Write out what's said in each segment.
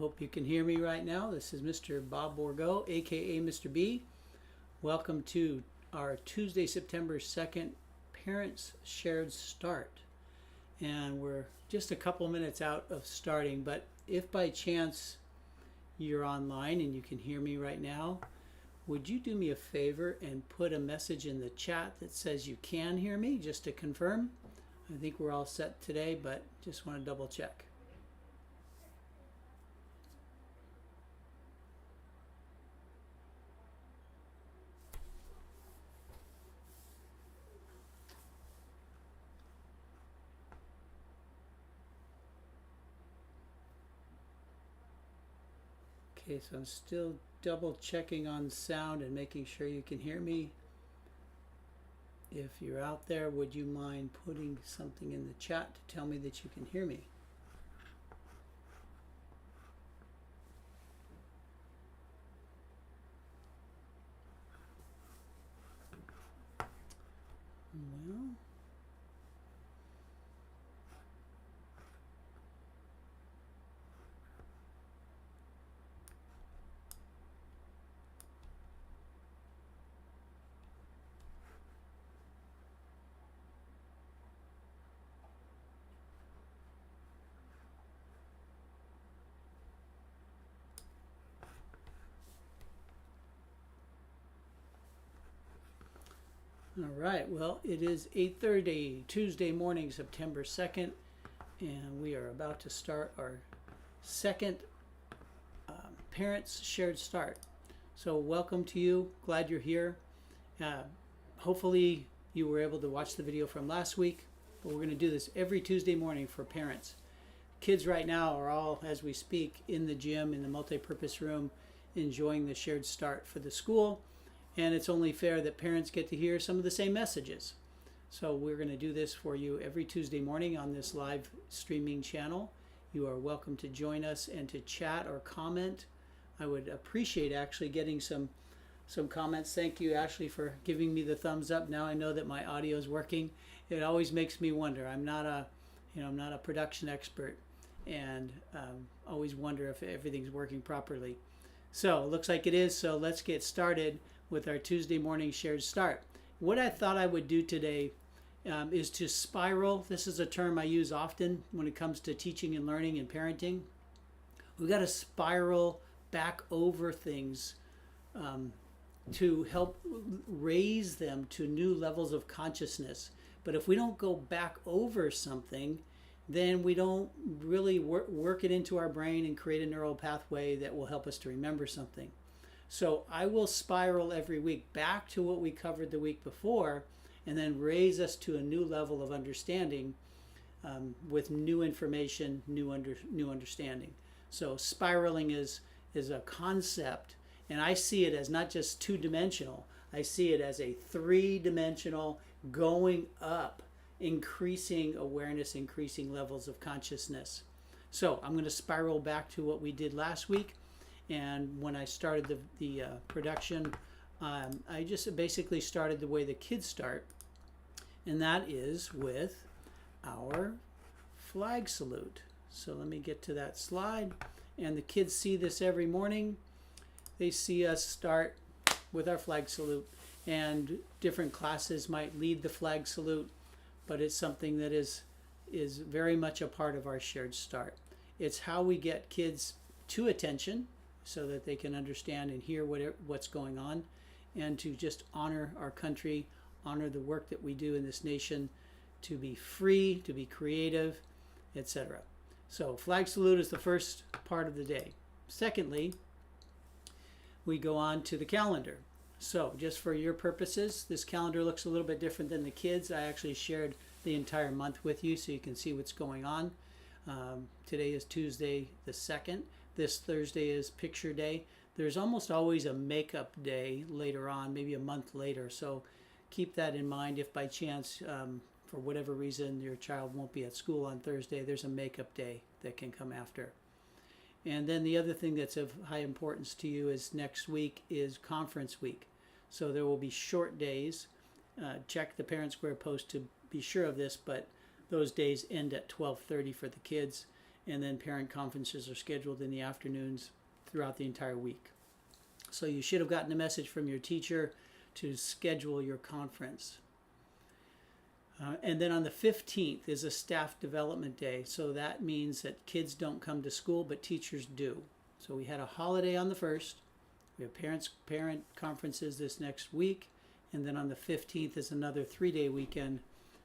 hope you can hear me right now. This is Mr. Bob Bourgault, aka Mr. B. Welcome to our Tuesday, September 2nd Parents Shared Start. And we're just a couple minutes out of starting, but if by chance you're online and you can hear me right now, would you do me a favor and put a message in the chat that says you can hear me, just to confirm? I think we're all set today, but just want to double check. Okay, so I'm still double checking on sound and making sure you can hear me. If you're out there, would you mind putting something in the chat to tell me that you can hear me? Well, all right, well, it is 8:30 Tuesday morning, September 2nd, and we are about to start our second Parents Shared Start. So welcome to you, glad you're here. Hopefully you were able to watch the video from last week, but we're going to do this every Tuesday morning for parents. Kids right now are all, as we speak, in the gym, in the multi-purpose room, enjoying the shared start for the school. And it's only fair that parents get to hear some of the same messages. So we're going to do this for you every Tuesday morning on this live streaming channel. You are welcome to join us and to chat or comment. I would appreciate actually getting some comments. Thank you, Ashley, for giving me the thumbs up. Now I know that my audio is working. It always makes me wonder. I'm not a production expert, and always wonder if everything's working properly. So it looks like it is. So let's get started with our Tuesday morning shared start. What I thought I would do today is to spiral. This is a term I use often when it comes to teaching and learning and parenting. We got to spiral back over things to help raise them to new levels of consciousness. But if we don't go back over something, then we don't really work it into our brain and create a neural pathway that will help us to remember something. So I will spiral every week back to what we covered the week before, and then raise us to a new level of understanding with new information, new understanding. So spiraling is a concept, and I see it as not just two-dimensional. I see it as a three-dimensional, going up, increasing awareness, increasing levels of consciousness. So I'm going to spiral back to what we did last week. And when I started the production, I just basically started the way the kids start, and that is with our flag salute. So let me get to that slide. And the kids see this every morning. They see us start with our flag salute, and different classes might lead the flag salute, but it's something that is very much a part of our shared start. It's how we get kids to attention, so that they can understand and hear what's going on, and to just honor our country, honor the work that we do in this nation, to be free, to be creative, etc. So flag salute is the first part of the day. Secondly, we go on to the calendar. So just for your purposes, this calendar looks a little bit different than the kids. I actually shared the entire month with you so you can see what's going on. Today is Tuesday the 2nd. This Thursday is picture day. There's almost always a makeup day later on, maybe a month later. So keep that in mind. If by chance, for whatever reason, your child won't be at school on Thursday, there's a makeup day that can come after. And then the other thing that's of high importance to you is next week is conference week. So there will be short days. Check the Parent Square post to be sure of this, but those days end at 12:30 for the kids. and then parent conferences are scheduled in the afternoons throughout the entire week. So you should have gotten a message from your teacher to schedule your conference. And then on the 15th is a staff development day. So that means that kids don't come to school, but teachers do. So we had a holiday on the 1st. We have parent conferences this next week. And then on the 15th is another 3-day weekend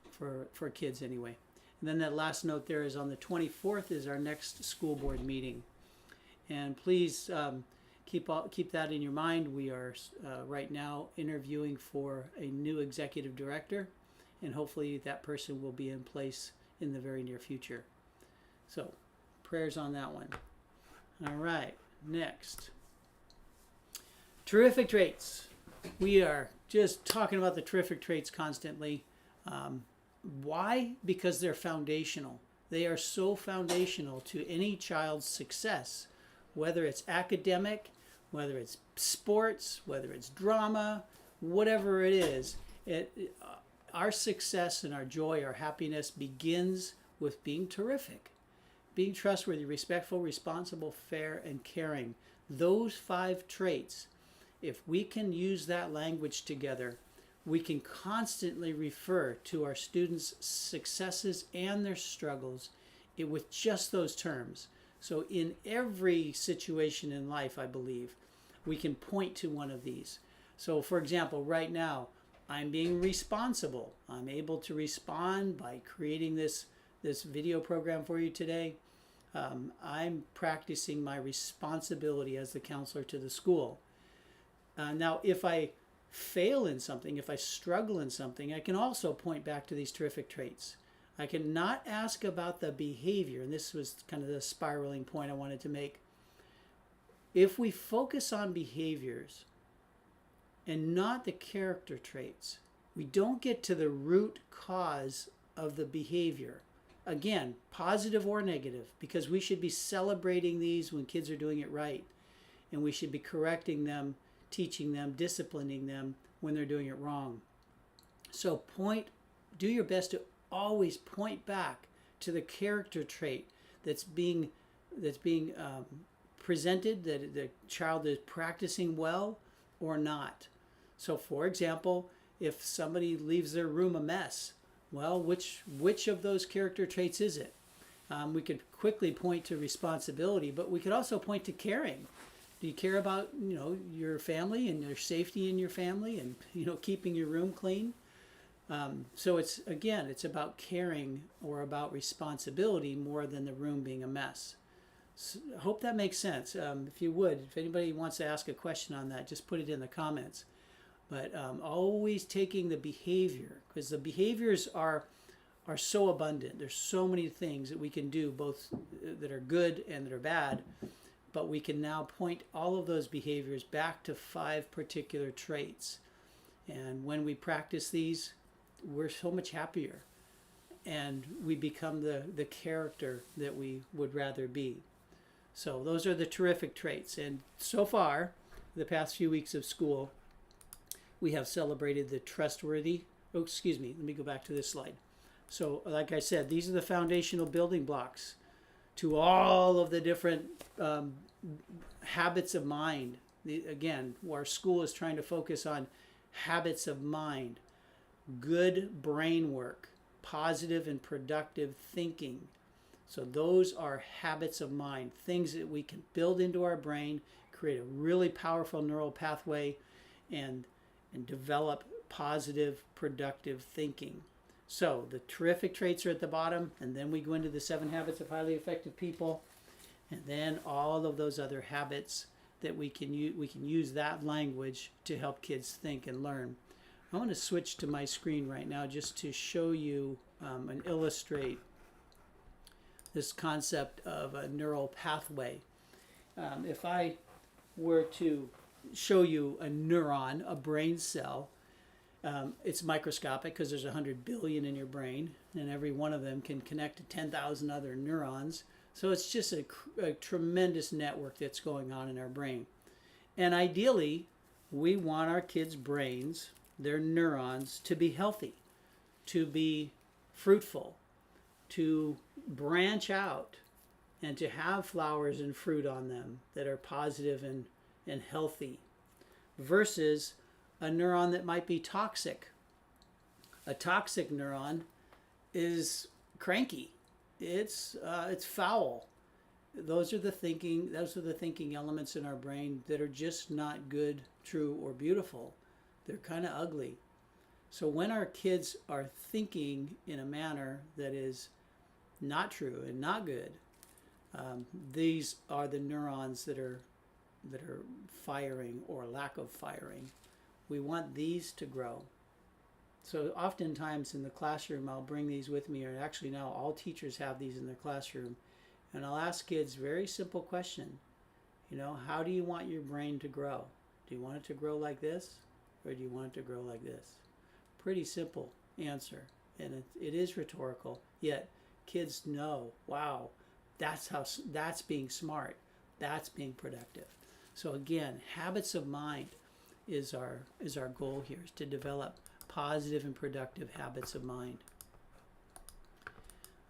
for kids anyway. And then that last note there is on the 24th is our next school board meeting. And please keep that in your mind. We are right now interviewing for a new executive director, and hopefully that person will be in place in the very near future. So prayers on that one. All right, next. Terrific traits. We are just talking about the terrific traits constantly. Why? Because they're foundational. They are so foundational to any child's success, whether it's academic, whether it's sports, whether it's drama, whatever it is. Our success and our joy, our happiness begins with being terrific, being trustworthy, respectful, responsible, fair, and caring. Those 5 traits, if we can use that language together, we can constantly refer to our students' successes and their struggles with just those terms. So in every situation in life, I believe, we can point to one of these. So for example, right now, I'm being responsible. I'm able to respond by creating this video program for you today. I'm practicing my responsibility as the counselor to the school. Now, if I fail in something, if I struggle in something, I can also point back to these terrific traits. I can not ask about the behavior, and this was kind of the spiraling point I wanted to make. If we focus on behaviors and not the character traits, we don't get to the root cause of the behavior. Again, positive or negative, because we should be celebrating these when kids are doing it right, and we should be correcting them, teaching them, disciplining them when they're doing it wrong. So do your best to always point back to the character trait that's being presented, that the child is practicing well or not. So for example, if somebody leaves their room a mess, well, which of those character traits is it? We could quickly point to responsibility, but we could also point to caring. Do you care about your family and your safety in your family, and keeping your room clean? So it's about caring or about responsibility more than the room being a mess. So I hope that makes sense. If anybody wants to ask a question on that, just put it in the comments. But always taking the behavior, because the behaviors are so abundant. There's so many things that we can do, both that are good and that are bad. But we can now point all of those behaviors back to 5 particular traits. And when we practice these, we're so much happier. And we become the character that we would rather be. So those are the terrific traits. And so far, the past few weeks of school, we have celebrated the trustworthy. Oh, excuse me. Let me go back to this slide. So like I said, these are the foundational building blocks to all of the different habits of mind. Again, our school is trying to focus on habits of mind, good brain work, positive and productive thinking. So those are habits of mind, things that we can build into our brain, create a really powerful neural pathway, and develop positive, productive thinking. So the terrific traits are at the bottom, and then we go into the 7 habits of highly effective people, and then all of those other habits that we can use that language to help kids think and learn. I want to switch to my screen right now just to show you and illustrate this concept of a neural pathway. If I were to show you a neuron, a brain cell, it's microscopic because there's 100 billion in your brain, and every one of them can connect to 10,000 other neurons. So it's just a tremendous network that's going on in our brain. And ideally, we want our kids' brains, their neurons, to be healthy, to be fruitful, to branch out and to have flowers and fruit on them that are positive and healthy, versus a neuron that might be toxic. A toxic neuron is cranky. It's foul. Those are the thinking elements in our brain that are just not good, true, or beautiful. They're kind of ugly. So when our kids are thinking in a manner that is not true and not good, these are the neurons that are firing or lack of firing. We want these to grow. So oftentimes in the classroom, I'll bring these with me, or actually now all teachers have these in their classroom, and I'll ask kids very simple question. How do you want your brain to grow? Do you want it to grow like this, or do you want it to grow like this? Pretty simple answer, and it is rhetorical, yet kids know, wow, that's being smart, that's being productive. So again, habits of mind is our goal here, is to develop positive and productive habits of mind.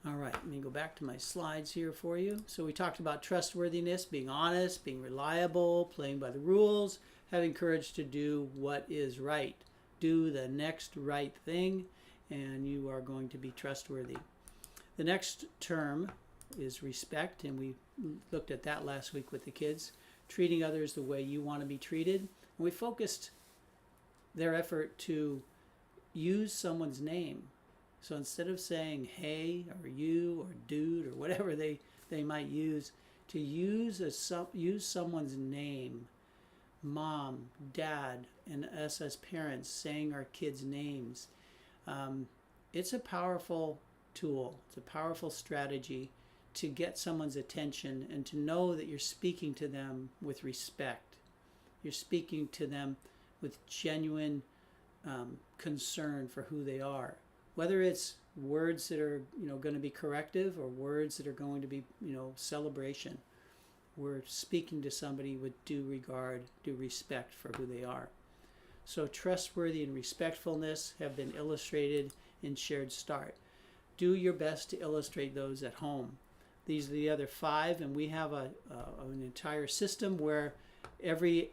All right, let me go back to my slides here for you. So we talked about trustworthiness, being honest, being reliable, playing by the rules, having courage to do what is right. Do the next right thing, and you are going to be trustworthy. The next term is respect, and we looked at that last week with the kids. Treating others the way you want to be treated. And we focused their effort to use someone's name. So instead of saying hey or you or dude or whatever they might use, to use someone's name, mom, dad, and us as parents saying our kids' names. It's a powerful tool. It's a powerful strategy to get someone's attention and to know that you're speaking to them with respect. You're speaking to them with genuine concern for who they are. Whether it's words that are going to be corrective or words that are going to be celebration. We're speaking to somebody with due regard, due respect for who they are. So trustworthy and respectfulness have been illustrated in Shared Start. Do your best to illustrate those at home. These are the other 5, and we have an entire system where every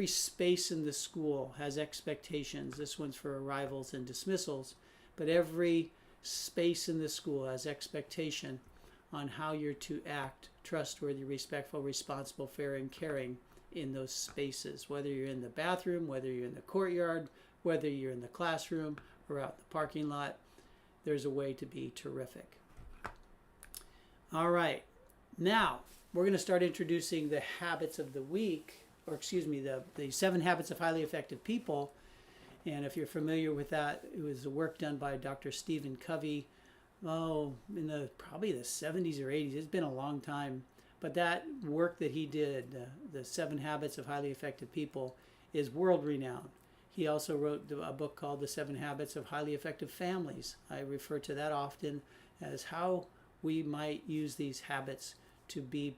space in the school has expectations. This one's for arrivals and dismissals, but every space in the school has expectation on how you're to act trustworthy, respectful, responsible, fair, and caring in those spaces, whether you're in the bathroom, whether you're in the courtyard, whether you're in the classroom or out in the parking lot. There's a way to be terrific. All right, now we're going to start introducing the habits of the week, or excuse me, the 7 habits of highly effective people. And if you're familiar with that, it was the work done by Dr. Stephen Covey, in probably the 70s or 80s. It's been a long time. But that work that he did, the 7 habits of highly effective people, is world renowned. He also wrote a book called The 7 Habits of Highly Effective Families. I refer to that often as how we might use these habits to be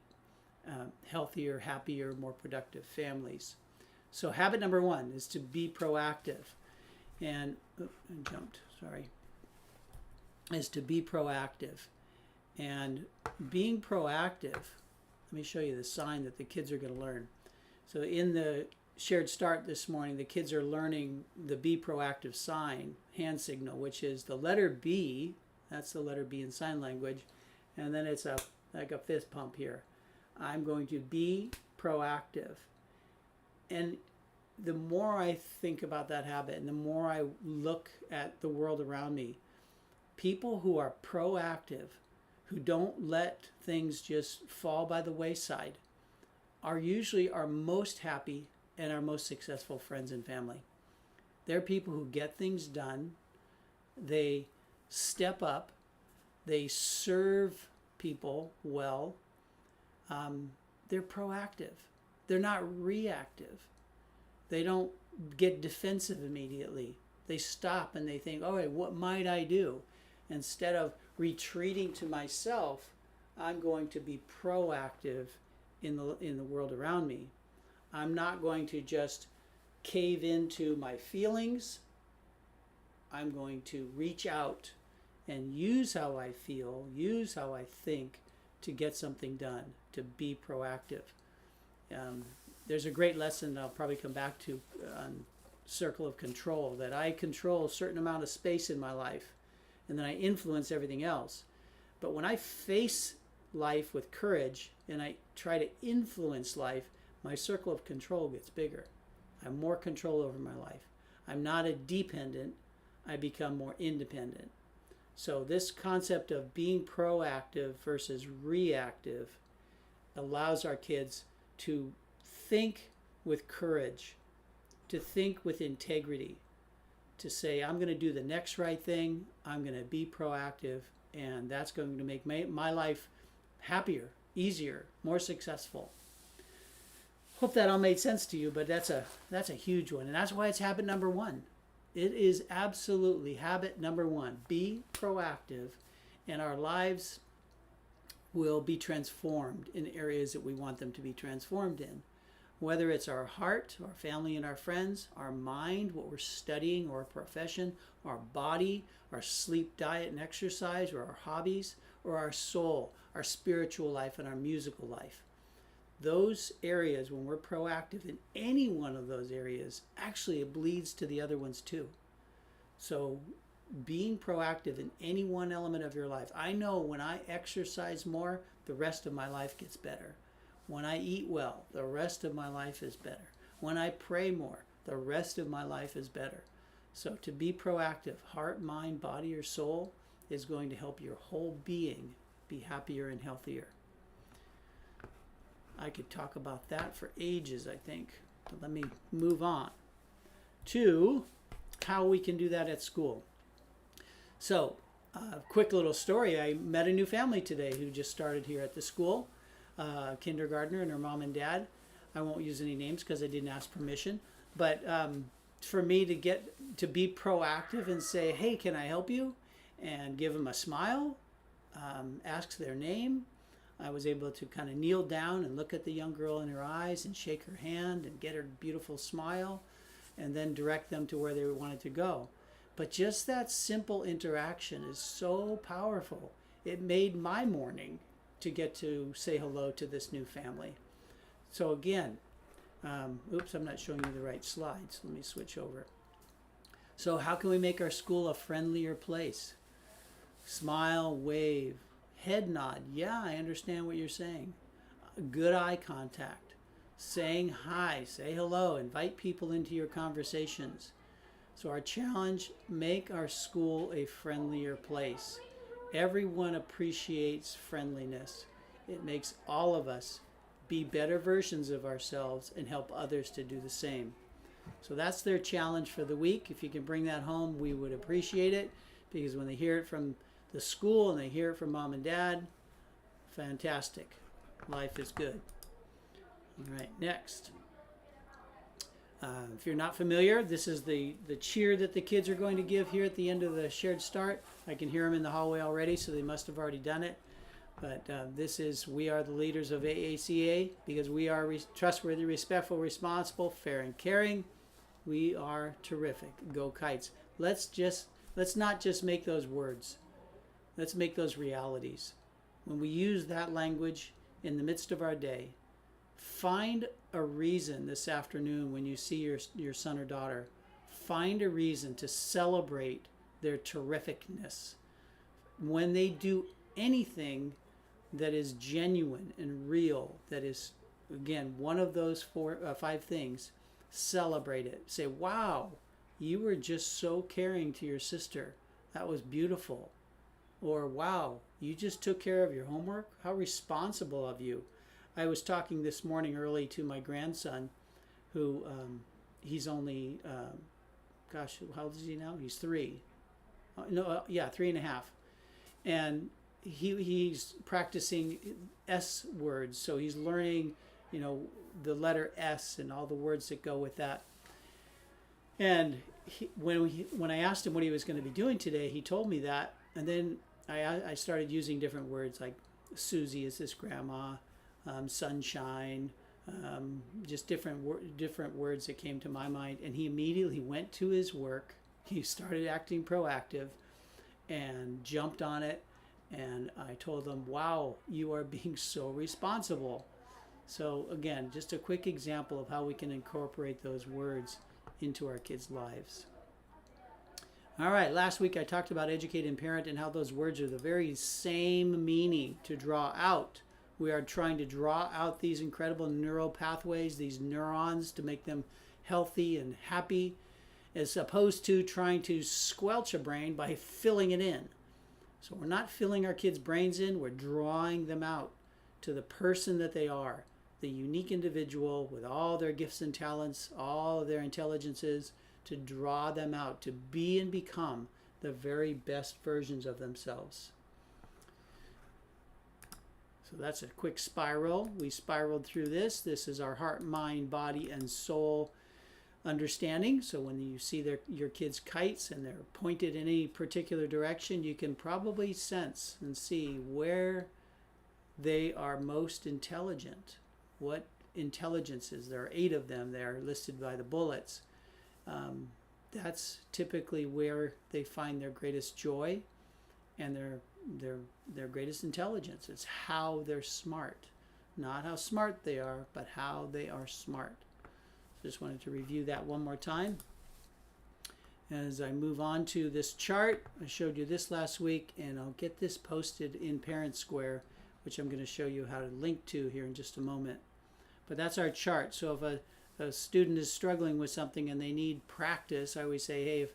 healthier, happier, more productive families. So habit number 1 is to be proactive. Is to be proactive. And being proactive, let me show you the sign that the kids are going to learn. So in the Shared Start this morning, the kids are learning the be proactive sign, hand signal, which is the letter B. That's the letter B in sign language. And then it's like a fist pump here. I'm going to be proactive. And the more I think about that habit and the more I look at the world around me, people who are proactive, who don't let things just fall by the wayside, are usually our most happy and our most successful friends and family. They're people who get things done, they step up, they serve people well, they're proactive. They're not reactive. They don't get defensive immediately. They stop and they think, all right, what might I do? Instead of retreating to myself, I'm going to be proactive in the world around me. I'm not going to just cave into my feelings. I'm going to reach out and use how I feel, use how I think to get something done, to be proactive. There's a great lesson I'll probably come back to on circle of control, that I control a certain amount of space in my life and then I influence everything else. But when I face life with courage and I try to influence life, my circle of control gets bigger. I have more control over my life. I'm not a dependent, I become more independent. So this concept of being proactive versus reactive allows our kids to think with courage, to think with integrity, to say, I'm going to do the next right thing, I'm going to be proactive, and that's going to make my life happier, easier, more successful. Hope that all made sense to you, but that's a huge one, and that's why it's habit number one. It is absolutely habit number one. Be proactive, and our lives will be transformed in areas that we want them to be transformed in. Whether it's our heart, our family and our friends, our mind, what we're studying or a profession, our body, our sleep, diet, and exercise, or our hobbies, or our soul, our spiritual life, and our musical life. Those areas, when we're proactive in any one of those areas, actually it bleeds to the other ones too. So being proactive in any one element of your life. I know when I exercise more, the rest of my life gets better. When I eat well, the rest of my life is better. When I pray more, the rest of my life is better. So to be proactive, heart, mind, body, or soul, is going to help your whole being be happier and healthier. I could talk about that for ages, I think. But let me move on to how we can do that at school. So, quick little story. I met a new family today who just started here at the school. Kindergartner and her mom and dad. I won't use any names because I didn't ask permission. But for me to get to be proactive and say, hey, can I help you? And give them a smile, ask their name. I was able to kind of kneel down and look at the young girl in her eyes and shake her hand and get her beautiful smile and then direct them to where they wanted to go. But just that simple interaction is so powerful. It made my morning to get to say hello to this new family. So again, oops, I'm not showing you the right slides. Let me switch over. So how can we make our school a friendlier place? Smile, wave, head nod. Yeah, I understand what you're saying. Good eye contact. Saying hi, say hello, invite people into your conversations. So our challenge, make our school a friendlier place. Everyone appreciates friendliness. It makes all of us be better versions of ourselves and help others to do the same. So that's their challenge for the week. If you can bring that home, we would appreciate it, because when they hear it from the school and they hear it from mom and dad, fantastic. Life is good. All right, next. If you're not familiar, this is the cheer that the kids are going to give here at the end of the shared start. I can hear them in the hallway already, so they must have already done it. But this is, we are the leaders of AACA because we are trustworthy, respectful, responsible, fair, and caring. We are terrific. Go Kites. Let's not just make those words. Let's make those realities. When we use that language in the midst of our day, find a reason this afternoon when you see your son or daughter. Find a reason to celebrate their terrificness. When they do anything that is genuine and real, that is, again, one of those 5 things, celebrate it. Say, wow, you were just so caring to your sister. That was beautiful. Or, wow, you just took care of your homework. How responsible of you. I was talking this morning early to my grandson, who he's only, gosh, how old is he now? He's 3. 3.5. And he's practicing S words, so he's learning, the letter S and all the words that go with that. And when I asked him what he was going to be doing today, he told me that, and then I started using different words like Susie is his grandma, sunshine, just different words that came to my mind, and he immediately went to his work. He started acting proactive and jumped on it And I told them, wow, you are being so responsible. So again, just a quick example of how we can incorporate those words into our kids' lives. All right, last week I talked about educate and parent and how those words are the very same meaning, to draw out. We are trying to draw out these incredible neural pathways, these neurons, to make them healthy and happy, as opposed to trying to squelch a brain by filling it in. So we're not filling our kids' brains in, we're drawing them out to the person that they are, the unique individual with all their gifts and talents, all of their intelligences, to draw them out, to be and become the very best versions of themselves. So that's a quick spiral. We spiraled through this. This is our heart, mind, body, and soul understanding. So when you see your kids' kites and they're pointed in any particular direction, you can probably sense and see where they are most intelligent. What intelligences? There are 8 of them. They are listed by the bullets. That's typically where they find their greatest joy and their greatest intelligence. It's how they're smart. Not how smart they are, but how they are smart. Just wanted to review that one more time. As I move on to this chart, I showed you this last week, and I'll get this posted in Parent Square, which I'm going to show you how to link to here in just a moment. But that's our chart. So if a student is struggling with something and they need practice, I always say, hey, if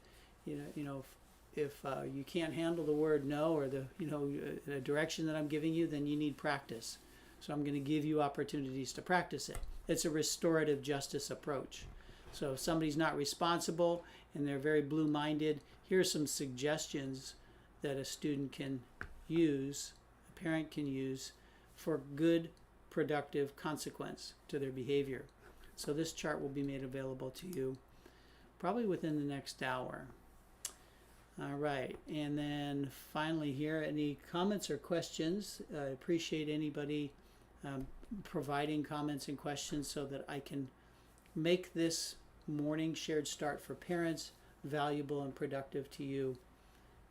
you can't handle the word no, or the direction that I'm giving you, then you need practice. So I'm going to give you opportunities to practice it. It's a restorative justice approach. So if somebody's not responsible and they're very blue-minded, here are some suggestions that a student can use, a parent can use, for good, productive consequence to their behavior. So this chart will be made available to you probably within the next hour. All right, and then finally here, any comments or questions? I appreciate anybody providing comments and questions so that I can make this morning shared start for parents valuable and productive to you,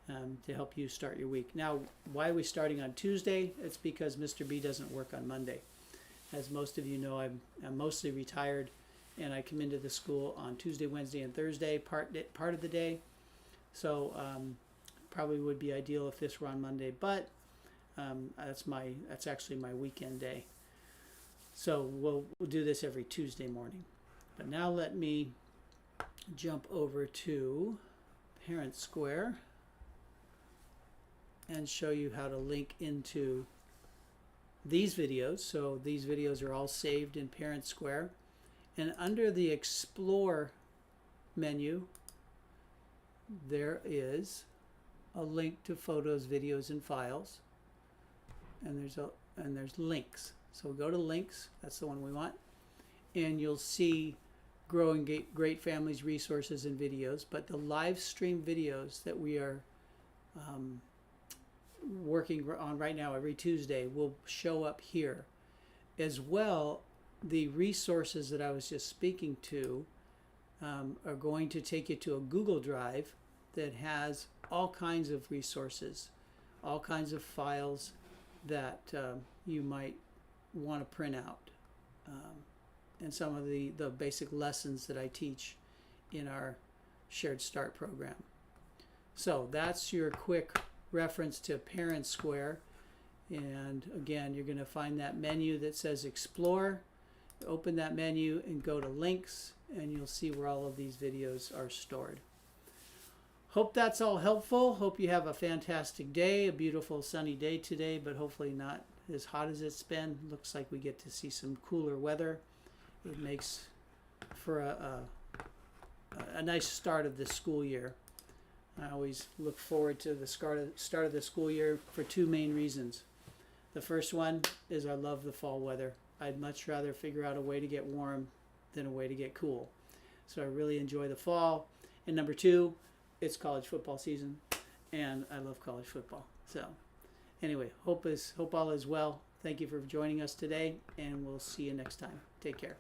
to help you start your week. Now, why are we starting on Tuesday? It's because Mr. B doesn't work on Monday. As most of you know, I'm mostly retired, and I come into the school on Tuesday, Wednesday, and Thursday, part of the day. So probably would be ideal if this were on Monday, but that's actually my weekend day. So we'll do this every Tuesday morning. But now let me jump over to Parent Square and show you how to link into these videos. So these videos are all saved in Parent Square, and under the Explore menu there is a link to photos, videos, and files, and there's links. So go to links, that's the one we want, and you'll see Growing Great Families resources and videos. But the live stream videos that we are working on right now every Tuesday will show up here. As well, the resources that I was just speaking to are going to take you to a Google Drive that has all kinds of resources, all kinds of files that you might want to print out, and some of the basic lessons that I teach in our Shared Start program. So that's your quick reference to Parent Square. And again, you're going to find that menu that says Explore. Open that menu and go to links, and you'll see where all of these videos are stored. Hope that's all helpful. Hope you have a fantastic day, a beautiful sunny day today, but hopefully not as hot as it's been. Looks like we get to see some cooler weather. It makes for a nice start of the school year. I always look forward to the start of the school year for 2 main reasons. The first one is I love the fall weather. I'd much rather figure out a way to get warm than a way to get cool. So I really enjoy the fall. And number 2, it's college football season, and I love college football. So anyway, hope all is well. Thank you for joining us today, and we'll see you next time. Take care.